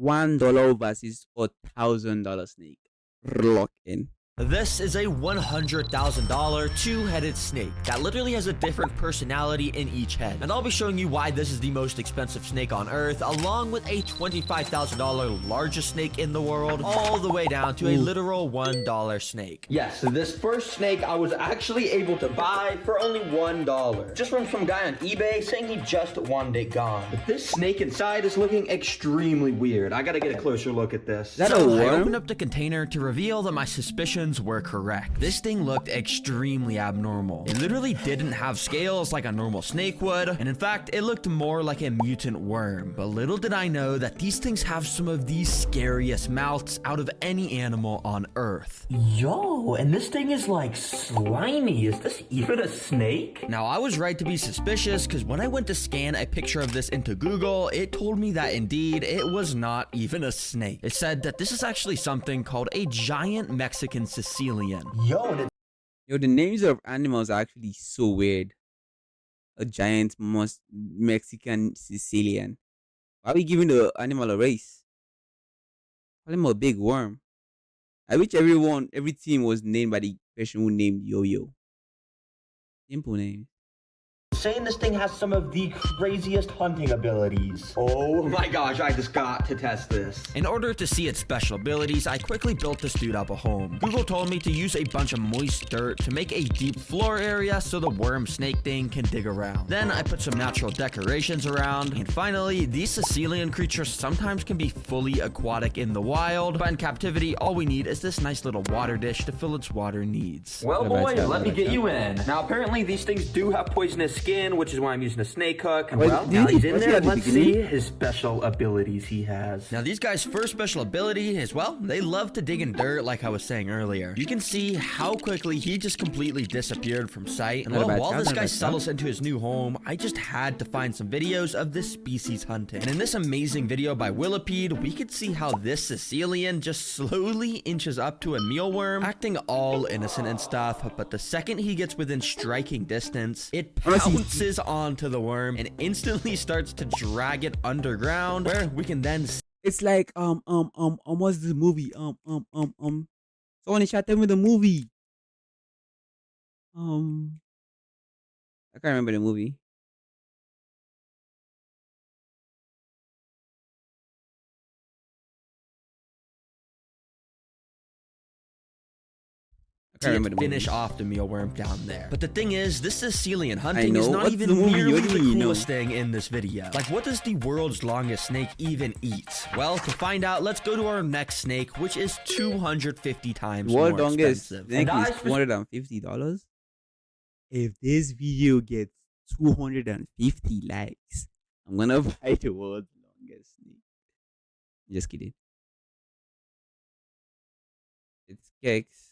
$1 versus $1,000 snake. Lock in. This is a $100,000 two-headed snake that literally has a different personality in each head. And I'll be showing you why this is the most expensive snake on Earth, along with a $25,000 largest snake in the world, all the way down to a literal $1 snake. Yes, this first snake I was actually able to buy for only $1. Just from some guy on eBay saying he just wanted it gone. But this snake inside is looking extremely weird. I gotta get a closer look at this. Is that a So I worm? opened up the container to reveal that my suspicions were correct. This thing looked extremely abnormal. It literally didn't have scales like a normal snake would, and in fact, it looked more like a mutant worm. But little did I know that these things have some of the scariest mouths out of any animal on Earth. Yo, and this thing is like slimy. Is this even a snake? Now, I was right to be suspicious because when I went to scan a picture of this into Google, it told me that indeed it was not even a snake. It said that this is actually something called a giant Mexican Sicilian. Yo, Yo, the names of animals are actually so weird. A giant Mexican Sicilian. Why are we giving the animal a race? Call him a big worm. I wish every team was named by the person who named Yo-Yo. Simple name. saying this thing has some of the craziest hunting abilities. Oh my gosh, I just got to test this. In order to see its special abilities, I quickly built this dude up a home. Google told me to use a bunch of moist dirt to make a deep floor area so the worm snake thing can dig around. Then I put some natural decorations around. And finally, these Sicilian creatures sometimes can be fully aquatic in the wild, but in captivity, all we need is this nice little water dish to fill its water needs. Well, boy, let me get you in. Now, apparently, these things do have poisonous skin, which is why I'm using a snake hook. Wait, Well, did now he- he's in was he there. at the Let's beginning? see his special abilities he has. Now, these guys' first special ability is, well, they love to dig in dirt, like I was saying earlier. You can see how quickly he just completely disappeared from sight. And Not a well, bad while sound, this not a guy bad sound. settles into his new home, I just had to find some videos of this species hunting. And in this amazing video by Willipede, we could see how this Sicilian just slowly inches up to a mealworm, acting all innocent and stuff, but the second he gets within striking distance, it Honestly- pounces onto the worm and instantly starts to drag it underground, where we can then It's like what's the movie? Someone in chat tell me the movie. I can't remember the movie. I can't remember the finish movie. off the mealworm down there. But the thing is, this Sicilian hunting know. is not What's even the movie? nearly What do the you mean, you coolest know? thing in this video. Like, what does the world's longest snake even eat? Well, to find out, let's go to our next snake, which is 250 times World more longest expensive. snake And is I $250. If this video gets 250 likes, I'm gonna buy the world's longest snake. Just kidding. It's cakes.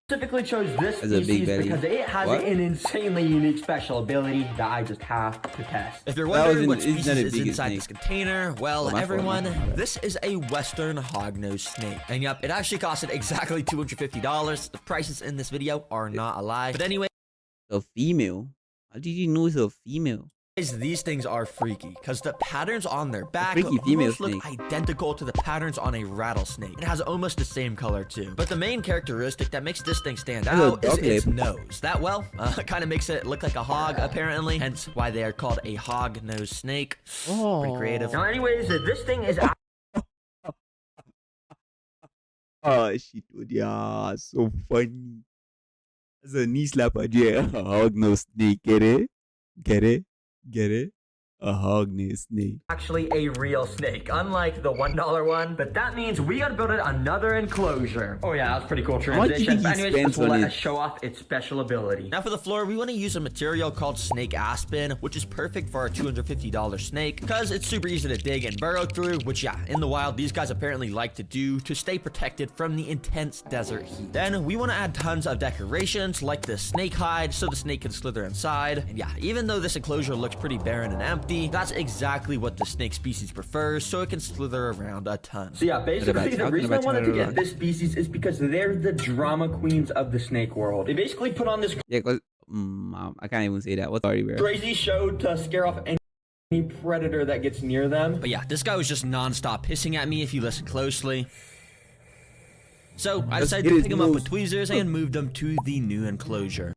Specifically chose this Has a big species belly. because it has What? an insanely unique special ability that I just have to test. If you're That wondering wasn't- what it's species not a is big inside snake. this container, well, Oh, my fault, everyone, my fault. this is a Western hognose snake. And yep, it actually costed exactly $250. The prices in this video are not a lie. But anyway, A female. How did you know it's a female? these things are freaky because the patterns on their back freaky female almost look snake. identical to the patterns on a rattlesnake. It has almost the same color too. But the main characteristic that makes this thing stand Has a out is dog its lip. nose. That, well, kind of makes it look like a hog, apparently. Hence why they are called a hog-nosed snake. Pretty creative. Now, anyways, this thing is Oh shit, dude, yeah, so funny. That's a knee slapper, yeah. A hog no snake, get it? Get it? Get it? A hog no snake. actually a real snake, unlike the $1 one. But that means we gotta build it another enclosure. Oh yeah, that's pretty cool much do you transition. think But he anyways, spends this will on let it? us show off its special ability. Now for the floor, we want to use a material called snake aspen, which is perfect for our $250 snake because it's super easy to dig and burrow through, which yeah, in the wild, these guys apparently like to do to stay protected from the intense desert heat. Then we want to add tons of decorations like the snake hide so the snake can slither inside. And yeah, even though this enclosure looks pretty barren and empty, that's exactly what the snake species prefers, so it can slither around a ton. So yeah, basically the reason I wanted to get about- this species is because they're the drama queens of the snake world. They basically put on this Yeah, cause I can't even say that. What's already rare? crazy show to scare off any any predator that gets near them. But yeah, this guy was just non-stop hissing at me if you listen closely. So I decided to pick him up with tweezers and moved him to the new enclosure.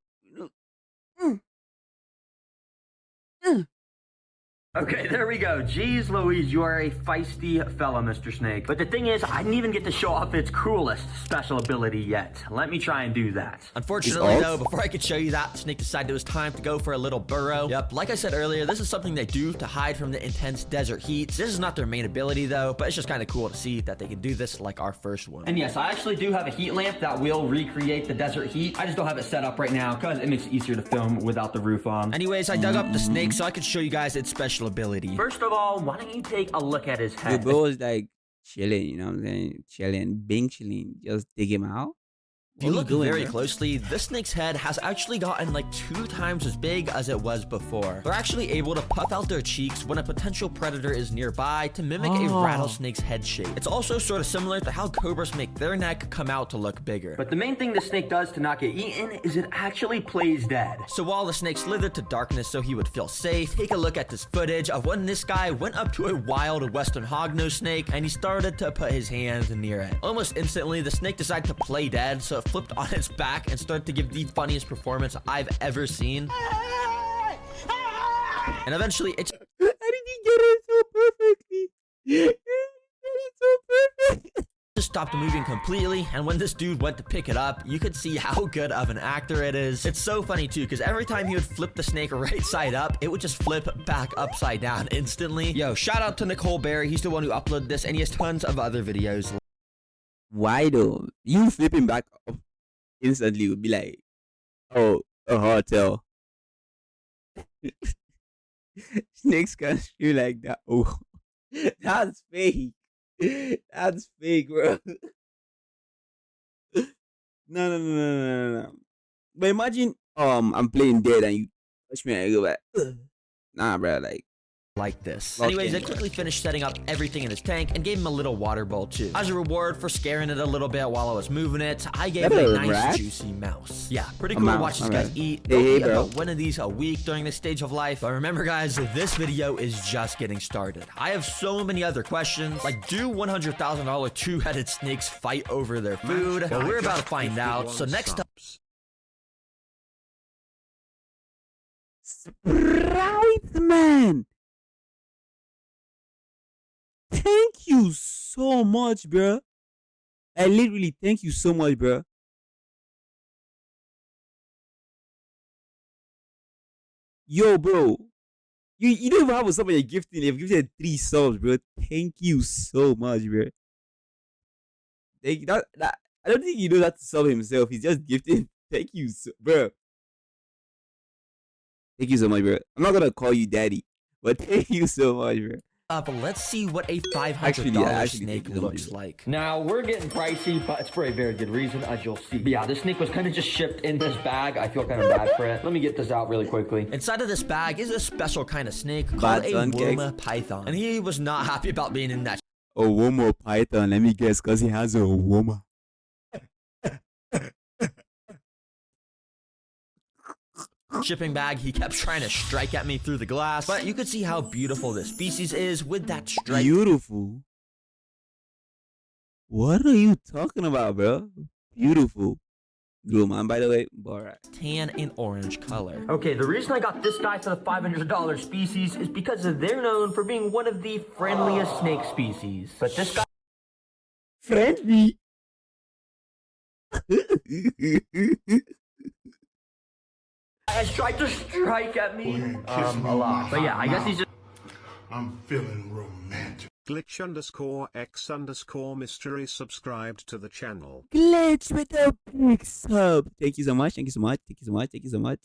Okay, there we go. Jeez Louise, you are a feisty fella, Mr. Snake. But the thing is, I didn't even get to show off its coolest special ability yet. Let me try and do that. Unfortunately, though, before I could show you that, Snake decided it was time to go for a little burrow. Yep, like I said earlier, this is something they do to hide from the intense desert heat. This is not their main ability, though, but it's just kind of cool to see that they can do this like our first one. And yes, I actually do have a heat lamp that will recreate the desert heat. I just don't have it set up right now because it makes it easier to film without the roof on. Anyways, I dug up the snake so I could show you guys its special ability. First of all, why don't you take a look at his The head? bro is like chilling, you know what I'm saying? Chilling, being chilling. Just dig him out. If you What are look doing, very bro? closely, this snake's head has actually gotten like 2 times as big as it was before. They're actually able to puff out their cheeks when a potential predator is nearby to mimic a rattlesnake's head shape. It's also sort of similar to how cobras make their neck come out to look bigger. But the main thing the snake does to not get eaten is it actually plays dead. So while the snake slithered to darkness so he would feel safe, take a look at this footage of when this guy went up to a wild western hognose snake and he started to put his hands near it. Almost instantly, the snake decided to play dead, so it flipped on its back and started to give the funniest performance I've ever seen. And eventually, it How did he get it so perfectly? He did it so perfect. just stopped moving completely, and when this dude went to pick it up, you could see how good of an actor it is. It's so funny too, because every time he would flip the snake right side up, it would just flip back upside down instantly. Yo, shout out to Nicole Berry, he's the one who uploaded this, and he has tons of other videos. Why though? You flipping back up instantly would be like, oh, a hotel. Snakes can't scream like that. Oh, that's fake. That's fake, bro. No. But imagine, I'm playing dead and you touch me and I go back. Nah, bro, Like this. Lost Anyways, I game. quickly finished setting up everything in his tank and gave him a little water bowl too. As a reward for scaring it a little bit while I was moving it, I gave it That a a nice rat? juicy mouse. Yeah, pretty A cool to mouse, watch these alright. guys eat. Hey, They'll hey, eat bro. about one of these a week during this stage of life. But remember guys, this video is just getting started. I have so many other questions, like do $100,000 two-headed snakes fight over their food? Well, we're about to find out, so next up. Right, man. Thank you so much, bro. I literally thank you so much, bro. Yo, bro. You don't even have a sub on your gifting. You've gifted 3 subs, bro. Thank you so much, bro. Thank you. That I don't think he knows that to sub himself. He's just gifting. Thank you, bro. Thank you so much, bro. I'm not gonna call you daddy, but thank you so much, bro. Let's see what a $500 Actually, snake thank you so looks much. like. Now, we're getting pricey, but it's for a very good reason, as you'll see. But yeah, this snake was kind of just shipped in this bag. I feel kind of bad for it. Let me get this out really quickly. Inside of this bag is a special kind of snake called Bad a son, Woma python. And he was not happy about being in that A Woma python, let me guess, because he has a Woma. shipping bag. He kept trying to strike at me through the glass, but you could see how beautiful this species is with that stripe Beautiful. What are you talking about, bro? Beautiful. Blue man, by the way. Alright. tan and orange color. Okay, the reason I got this guy for the $500 species is because they're known for being one of the friendliest snake species. But this guy Friendly. has tried to strike at me a lot. But yeah, I guess he's just I'm feeling romantic. Glitch_x_mystery subscribed to the channel. Glitch with a big sub. Thank you so much. Thank you so much. Thank you so much. Thank you so much.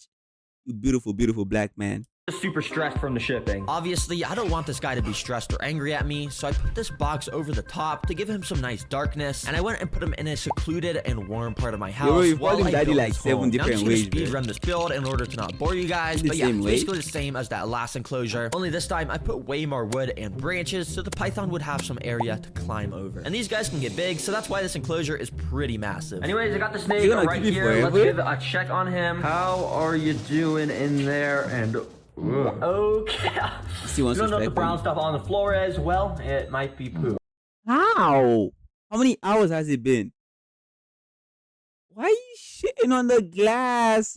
You beautiful, beautiful black man. super stressed from the shipping. Obviously, I don't want this guy to be stressed or angry at me, so I put this box over the top to give him some nice darkness, and I went and put him in a secluded and warm part of my house you've while called him I daddy built like his 7 home. Now I'm different just ways, gonna speed bro. run this build in order to not bore you guys, The but yeah, same way? basically the same as that last enclosure, only this time I put way more wood and branches so the python would have some area to climb over. And these guys can get big, so that's why this enclosure is pretty massive. Anyways, I got the snake You're gonna right keep it here. Let's forever? give a check on him. How are you doing in there? And Okay. He still You wants to don't know the strike brown me. stuff on the floor as well? It might be poo. How? How many hours has it been? Why are you shitting on the glass?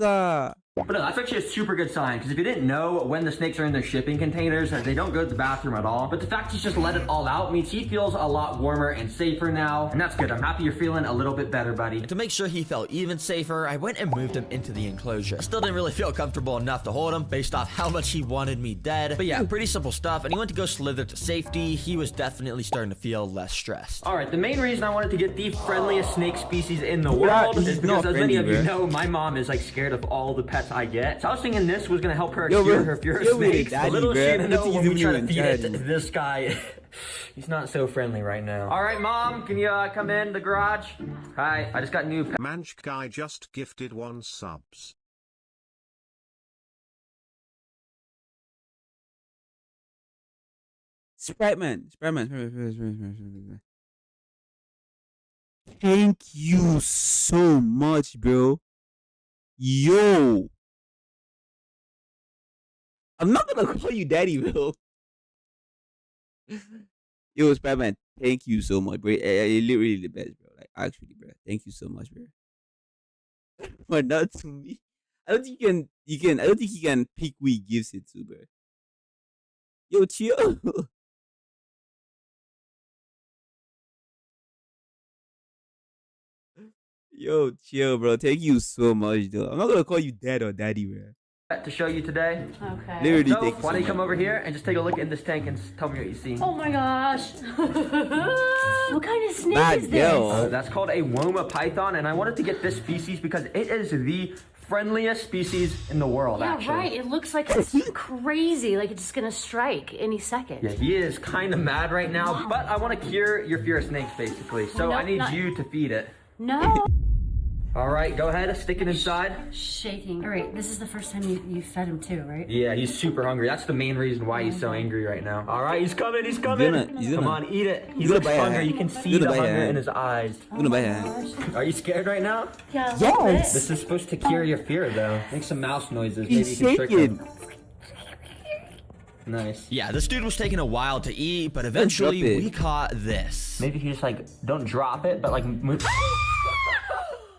But no, that's actually a super good sign, because if you didn't know, when the snakes are in their shipping containers, they don't go to the bathroom at all. But the fact he's just let it all out means he feels a lot warmer and safer now, and that's good. I'm happy you're feeling a little bit better, buddy. And to make sure he felt even safer, I went and moved him into the enclosure. I still didn't really feel comfortable enough to hold him based off how much he wanted me dead. But yeah, pretty simple stuff. And he went to go slither to safety. He was definitely starting to feel less stressed. All right, the main reason I wanted to get the friendliest snake species in the world he's is because, not as many of friendly, you bro. know, my mom is like scared of all the pets I get. So I was thinking this was gonna help her Yo, cure bro, her fear of chill with it, snakes. daddy, But little bro. she didn't know Nothing when is we try to doing feed it, charity. this guy, he's not so friendly right now. All right, Mom, can you come in the garage? Hi, I just got new pets. Manch guy just gifted 1 subs. Sprite man. Thank you so much, bro. Yo. I'm not gonna call you daddy, bro. Yo, Sprite man, thank you so much, bro. You're literally the best, bro. Like, actually, bro. Thank you so much, bro. But not to me. I don't think I don't think he can pick who he gives it to, bro. Yo, chill. Yo, chill, bro. Thank you so much, though. I'm not gonna call you dad or daddy, bro. To show you today. Okay. Literally, So, thank you why so don't you come much. over here and just take a look in this tank and tell me what you see. Oh my gosh. What kind of snake Bad is this? girl. That's called a Woma python, and I wanted to get this species because it is the friendliest species in the world, Yeah, actually. right. It looks like it's crazy. Like it's just gonna strike any second. Yeah, he is kind of mad right now, but I want to cure your fear of snakes, basically. So I Nope, need not- you to feed it. No. All right, go ahead, stick it inside. Shaking. All right. This is the first time you fed him too, right? Yeah, he's super hungry. That's the main reason why he's so angry right now. All right, he's coming, he's coming. he's Come gonna- on, eat it. He gonna looks bite your hungry. hand. You can He's see gonna the bite your hunger in hand. his eyes. I'm gonna buy that. Are you scared right now? Yeah. Yes. This is supposed to cure your fear, though. Make some mouse noises. He's Maybe you can trick shaking. him. Nice. Yeah, this dude was taking a while to eat, but eventually drop it. we caught this. Maybe if you just like don't drop it, but like move.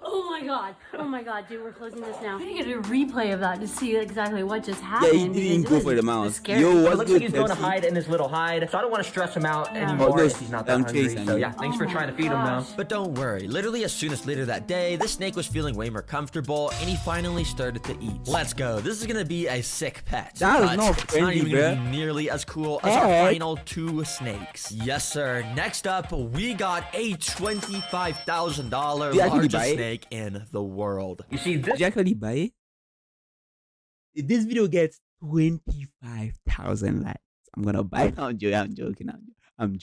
Oh my god. Oh my god, dude, we're closing this now. I'm gonna get a replay of that to see exactly what just Yeah, happened. he didn't because go it for the was mouse. scary. Yo, It what's looks good, like he's going to Pepsi? hide in his little hide, so I don't want to stress him out Yeah. anymore Oh, no, if he's not that hungry. Chase, I So mean. yeah, thanks for Oh trying to my feed him though. gosh. But don't worry, literally as soon as later that day, this snake was feeling way more comfortable and he finally started to eat. Let's go. This is gonna be a sick pet. That is but not it's not friendly, even gonna bruh. be nearly as cool as our Heck. final 2 snakes. Yes, sir. Next up, we got a $25,000 Did you actually largest buy it? snake in the world. You see Did this? you actually buy it? If this video gets 25,000 likes, I'm gonna buy it. I'm joking. I'm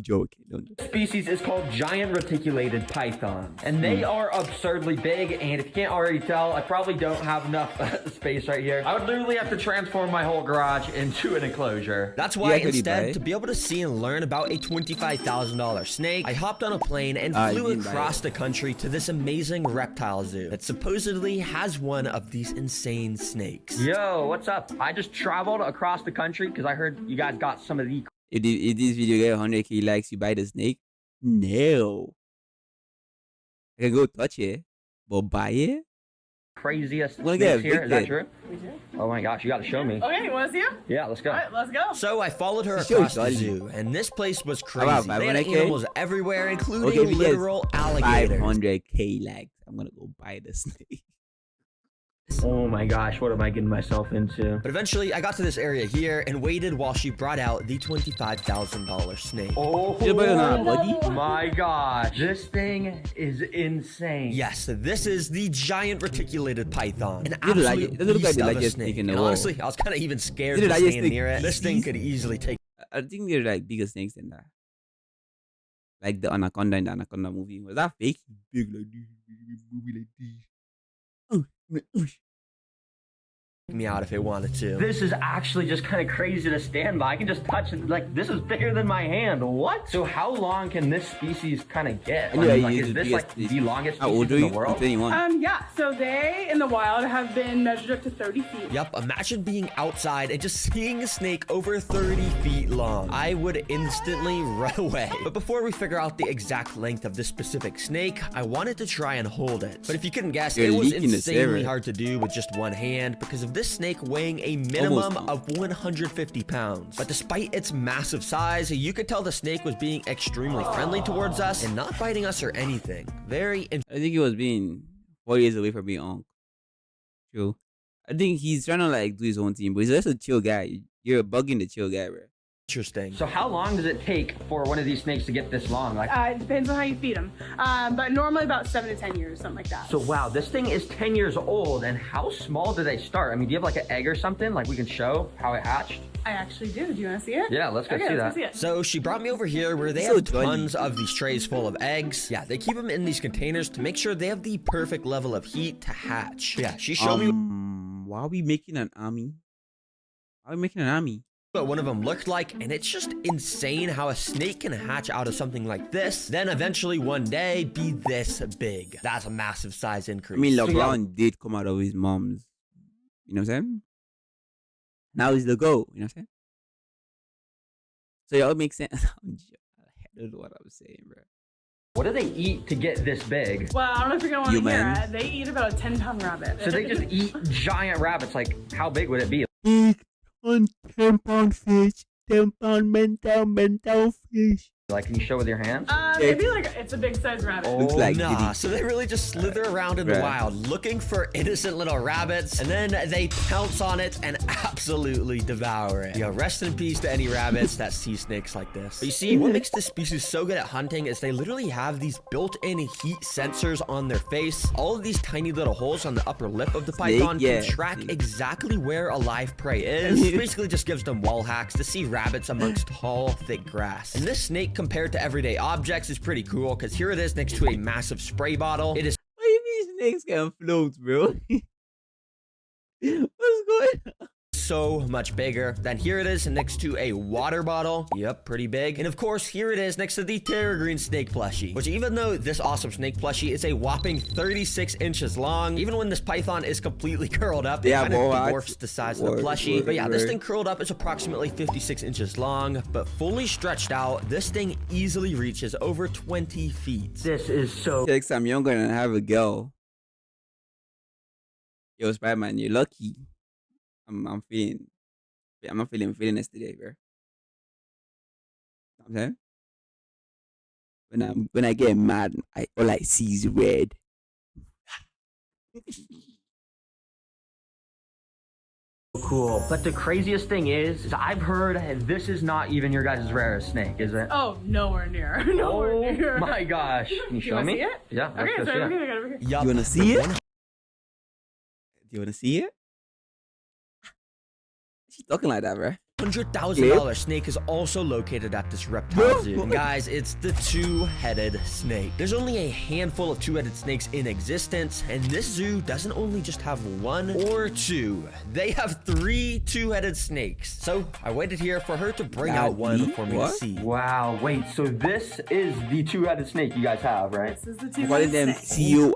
joking. Don't do Species is called giant reticulated pythons, and they are absurdly big. And if you can't already tell, I probably don't have enough space right here. I would literally have to transform my whole garage into an enclosure. That's why actually buy instead, it? to be able to see and learn about a $25,000 snake, I hopped on a plane and I flew didn't buy across it. the country to this amazing reptile zoo that supposedly has one of these insane snakes. Yo, what's up? I just traveled across the country because I heard you guys got some of the if this video get 100k likes, you buy the snake? No. I can go touch it, but buy it? craziest Wanna get snakes here. Is that evicted. true? Oh my gosh, you got to show me. Okay, you want to see him? Yeah, let's go. All right, let's go. So I followed her She across showed the you. zoo, and this place was About crazy. They had 500K? animals everywhere, including Okay, if he gets literal alligators. 500k likes, I'm gonna go buy the snake. Oh my gosh, what am I getting myself into? But eventually, I got to this area here and waited while she brought out the $25,000 snake. Oh Should've put it on a buddy. my gosh, this thing is insane. Yes, this is the giant reticulated python. An Doesn't absolute look like beast the of a largest snake. snake in the And world. honestly, I was kind of even scared Is it to the largest stand near it. snake This thing species? could easily take I think they're like bigger snakes than that. Like the anaconda in the anaconda movie. Was that fake? Big like this, movie like this. Oh, me out if it wanted to. This is actually just kind of crazy to stand by. I can just touch it. Like, this is bigger than my hand. What? So how long can this species kind of get? Yeah, Like, is this like the longest How old species are in you? the world? 21. Yeah, so they in the wild have been measured up to 30 feet. Yup, imagine being outside and just seeing a snake over 30 feet long. I would instantly run away. But before we figure out the exact length of this specific snake, I wanted to try and hold it. But if you couldn't guess, You're it was leaking this insanely area. hard to do with just one hand because of this snake weighing a minimum Almost. of 150 pounds. But despite its massive size, you could tell the snake was being extremely friendly towards us and not biting us or anything. Very I think he was being 4 years away from being Unc. True. I think he's trying to like do his own thing, but he's just a chill guy. You're bugging the chill guy, bro. interesting. So how long does it take for one of these snakes to get this long? Like, It depends on how you feed them, but normally about 7 to 10 years, something like that. so wow, this thing is 10 years old, and how small do they start? I mean, do you have like an egg or something? Like we can show how it hatched? I actually do. Do you want to see it? Yeah, let's go Okay, see let's that. go see it. So she brought me over here where they So have jolly. tons of these trays full of eggs. Yeah, they keep them in these containers to make sure they have the perfect level of heat to hatch. Yeah, she showed me Why are we making an army? Why are we making an army? what one of them looked like, and it's just insane how a snake can hatch out of something like this, then eventually one day be this big. That's a massive size increase. I mean, So, yeah. LeBron did come out of his mom's. You know what I'm saying? Now he's the GOAT. You know what I'm saying? So y'all make sense. I don't know what I'm saying, bro. What do they eat to get this big? Well, I don't know if you're going to want to hear Human. it. They eat about a 10-pound rabbit. So they just eat giant rabbits. Like, how big would it be? Big on 10-pound fish, 10-pound mental fish. Like, can you show with your hands? Maybe like it's a big size rabbit. Looks like nah, Diddy. so they really just slither around in the Right. wild looking for innocent little rabbits, and then they pounce on it and absolutely devour it. Yeah, rest in peace to any rabbits that see snakes like this. But you see, what makes this species so good at hunting is they literally have these built-in heat sensors on their face. All of these tiny little holes on the upper lip of the Snake? python Yeah, can track snake. exactly where a live prey is. It basically just gives them wall hacks to see rabbits amongst tall, thick grass. And this snake, compared to everyday objects, is pretty cool because here it is next to a massive spray bottle. It is What do you mean snakes can float, bro? What's going on? so much bigger. Then here it is next to a water bottle. Yep, pretty big. And of course, here it is next to the Terra Green snake plushie, which even though this awesome snake plushie is a whopping 36 inches long, even when this python is completely curled up, it Yeah, kind of bro, dwarfs the size of the word, plushie. word, But yeah, this word. thing curled up is approximately 56 inches long, but fully stretched out, this thing easily reaches over 20 feet. This is so Next time you're gonna have a girl. Yo, Spider-Man, you're lucky. I'm not feeling feelings today, bro. You know what I'm saying? When I get mad, all I see is red. cool. But the craziest thing is I've heard this is not even your guys' rarest snake, is it? Oh, nowhere near. Nowhere near. Oh my gosh. Can you show wanna me? see it? Yeah, let's Okay, go so see over it. here, over here. Yup. You wanna see it? Do you wanna see it? She's talking like that, bro. $100,000 snake is also located at this reptile zoo. And guys, it's the two-headed snake. There's only a handful of two-headed snakes in existence, and this zoo doesn't only just have one or two. They have 3 two-headed snakes. So I waited here for her to bring out one for me What? to see. Wow, wait, so this is the two-headed snake you guys have, right? This is the I'm calling them snake. Theo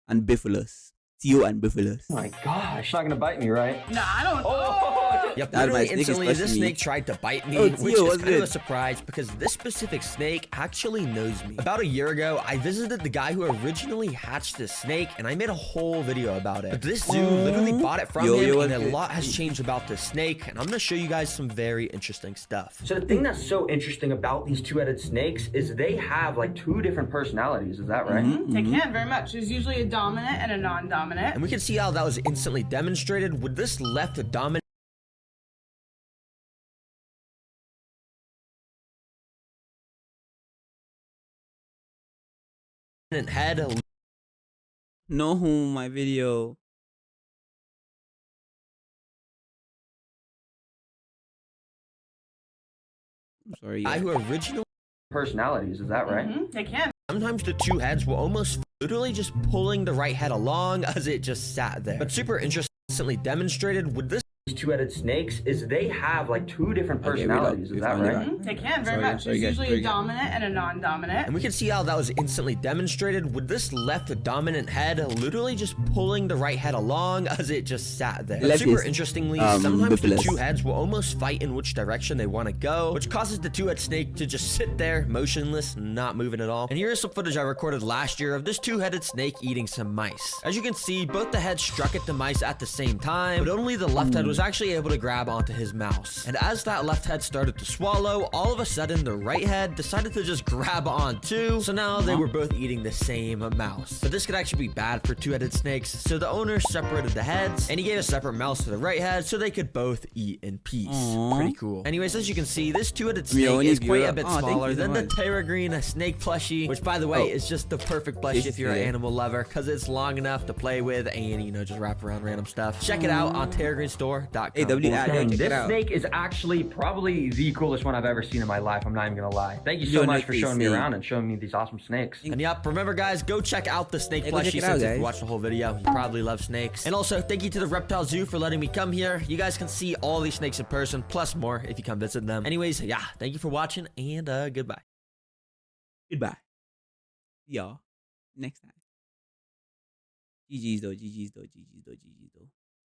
and Bifilus. Theo and Bifilus. Oh my gosh. It's not gonna bite me, right? No, I don't. Oh! Yep, That literally my snake is instantly, this touching me. snake tried to bite me, Oh, which Theo, is what's kind of a good? surprise because this specific snake actually knows me. About a year ago, I visited the guy who originally hatched this snake, and I made a whole video about it. But this zoo literally bought it from Yo, him, yo, and a what's lot good? has changed about this snake, and I'm gonna show you guys some very interesting stuff. So the thing that's so interesting about these two-headed snakes is they have like 2 different personalities, is that right? They can very much. There's usually a dominant and a non-dominant. And we can see how that was instantly demonstrated with this left dominant head. No, my video. I'm sorry. Guy who originally Personalities, is that right? They can. sometimes the 2 heads will almost literally just pulling the right head along as it just sat there. But super interestingly demonstrated with this two-headed snakes is they have like two different Okay, personalities. we is that found it right? right. They can very Sorry, much. sorry, There's guys, usually sorry, a guys. dominant and a non-dominant. and we can see how that was instantly demonstrated with this left dominant head literally just pulling the right head along as it just sat there. But Left super is, interestingly, sometimes the bipedalist. two heads will almost fight in which direction they want to go, which causes the two-head snake to just sit there motionless, not moving at all. And here's some footage I recorded last year of this two-headed snake eating some mice. As you can see, both the heads struck at the mice at the same time, but only the left head was actually able to grab onto his mouse. And as that left head started to swallow, all of a sudden the right head decided to just grab on too. So now they were both eating the same mouse. But this could actually be bad for two-headed snakes. So the owner separated the heads and he gave a separate mouse to the right head so they could both eat in peace. Aww. Pretty cool. Anyways, as you can see, this two-headed We snake only is grew quite a up- bit Aw, thank smaller you so than the much. Terra Green snake plushie, which by the way Oh. is just the perfect plushie This if you're an is it. animal lover because it's long enough to play with and, you know, just wrap around random stuff. Check it out on TerraGreenStore.com. Hey, W, Dang, check it this out. snake is actually probably the coolest one I've ever seen in my life. I'm not even gonna lie. Thank you so Yo, much Nick, for they showing me see. around and showing me these awesome snakes. And yep, remember guys, go check out the snake Hey, go check plushie it out, since if guys. you watched the whole video, you probably love snakes. And also, thank you to the Reptile Zoo for letting me come here. You guys can see all these snakes in person, plus more if you come visit them. Anyways, yeah, thank you for watching, and goodbye. Goodbye. See y'all next time. GG's though, GG's though, GG's though, GG's though.